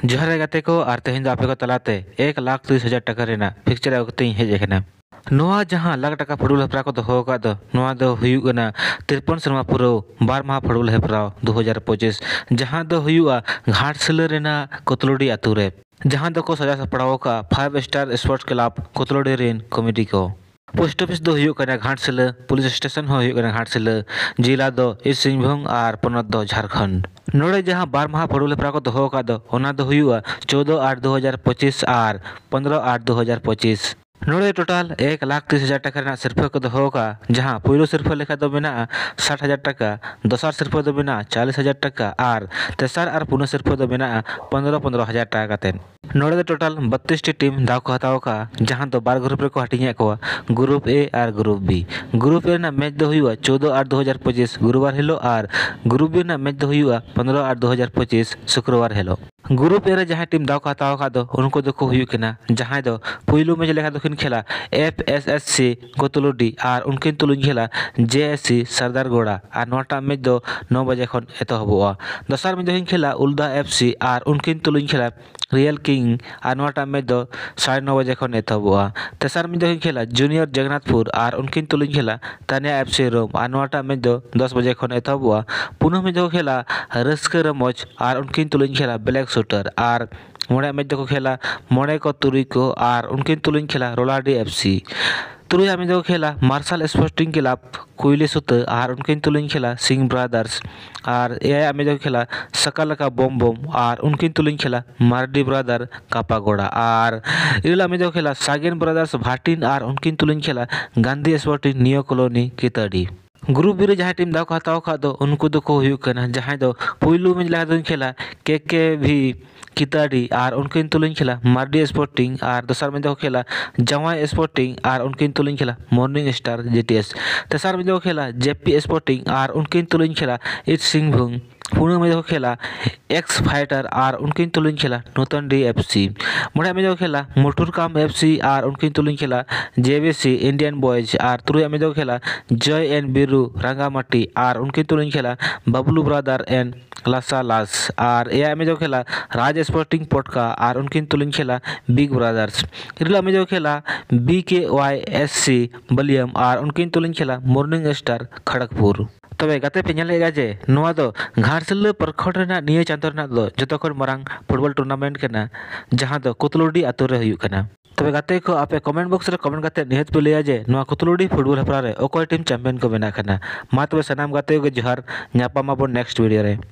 जोहार गाते को और तेहन आपे को तलाते 1,30,000 टाका रेना फिक्चर अगते हेज एखना नोआ जहां लाख टाका फुटबॉल हेपरा को दोहो का दो नोआ दो हुयुगना 53 शर्मा पुरो 12 माह फुटबॉल हेपरा 2025 जहां दो हुयुआ घाटसिला रेना कोतलोडी आतुरे जहां दो को सजा सपड़ाव का 5 स्टार स्पोर्ट्स क्लब कोतलोडी रेन कमेटी को पोस्ट ऑफिस दो हुयुग कना घाटसिला पुलिस स्टेशन हो हुयुग कना घाटसिला जिला दो ईस्ट सिंहभूम और पोनत दो झारखंड नोड़े जहां 12 माह फुटबॉल हेपरा को दोहो का दो ओना दो हुयुआ 14/8/2025 और 15/8/2025 नोड़े टोटल 1,30,000 टाका सिरफा को दोहो का जहां पुइलो सिरफा लेखा दो मेना 60,000 टाका दोसार सिरफा दो मेना 40,000 टाका और तेसार और पुना सिरफा दो मेना 15,000 टाका काते नोड़े दो टोटल 32 टी टीम दाव को हताव का जहां दो 12 ग्रुप रे को हटिया को ग्रुप ए और ग्रुप बी ग्रुप ए ना मैच दो हुआ 14/8/2025 गुरुवार हिलो और ग्रुप बी ना मैच दो हुआ 15/8/2025 शुक्रवार हिलो ग्रुप ए रे जहां टीम दाव को हताव का दो उनको दो को हुयुकना जहां दो पुइलो मैच लेखा दो खेला FSSC कोतलोडी और उनकिन तुलुन खेला JSC सरदारगोड़ा और नोटा मैच दो 9 बजे खन एतहबोआ दोसार मैच दो खेला उल्दा FC और उनकिन तुलुन खेला रियल किंग और नोटा मैच दो 9:30 बजे खन एतहबोआ तेसार मैच दो खेला जूनियर जगन्नाथपुर और उनकिन तुलुन खेला तानिया FC रोम और नोटा मैच दो 10 बजे खन एतहबोआ पुनः मैच दो खेला रस्कर रमोज और उनकिन तुलुन खेला ब्लैक शूटर और मोड़े मैच दो खेला मोड़े को तुरी को और उनकिन तुलुन खेला रोलाडी FC तुरुया में दो खेला मार्शल स्पोर्टिंग क्लब कोयले सुत और उनकिन तुलुन खेला सिंह ब्रदर्स और ए में दो खेला सकल का बम बम और उनकिन तुलुन खेला मार्डी ब्रदर कापागोड़ा और इला में दो खेला सागेन ब्रदर्स भाटिन और उनकिन तुलुन खेला गांधी स्पोर्टिंग नियो कॉलोनी कितड़ी ग्रुप बी रे जहां टीम दाव को हताव का दो उनको दो को हुयुग कना जहां दो पुइलू में लगा दो खेला के भी किताड़ी और उनकिन तुलुन खेला मार्डी स्पोर्टिंग और दोसार में दो खेला जवाई स्पोर्टिंग और उनकिन तुलुन खेला मॉर्निंग स्टार JTS तेसार में दो खेला JP स्पोर्टिंग और उनकिन तुलुन खेला ईस्ट सिंहभूम पुणे में दो खेला एक्स फाइटर और उनकिन तुलुन खेला नूतन डी FC मुड़े में दो खेला मुटुरकाम FC और उनकिन तुलुन खेला JVC इंडियन बॉयज और तुरुया में दो खेला जय एंड बिरू रंगामाटी और उनकिन तुलुन खेला बबलू ब्रदर एंड लासा लास और ए में दो खेला राज स्पोर्टिंग पोटका और उनकिन तुलुन खेला बिग ब्रदर्स इरला में दो खेला BKYSC बलियम और उनकिन तुलुन खेला मॉर्निंग स्टार खड़गपुर तबे गाते पे नेलेगा जे नोआ दो घाटसिला प्रखंड रेना निये चांदो रेना दो जतोखन मरांग फुटबॉल टूर्नामेंट केना जहां दो कोतलोडी आतु रे हुयुग कना तबे गाते को आपे कमेंट बॉक्स रे कमेंट गाते निहत पे लिया जे नोआ कोतलोडी फुटबॉल हेपरा रे ओकोय टीम चैंपियन को बेना कना मा तबे सनाम गाते को जोहार न्यापामा बो नेक्स्ट वीडियो रे।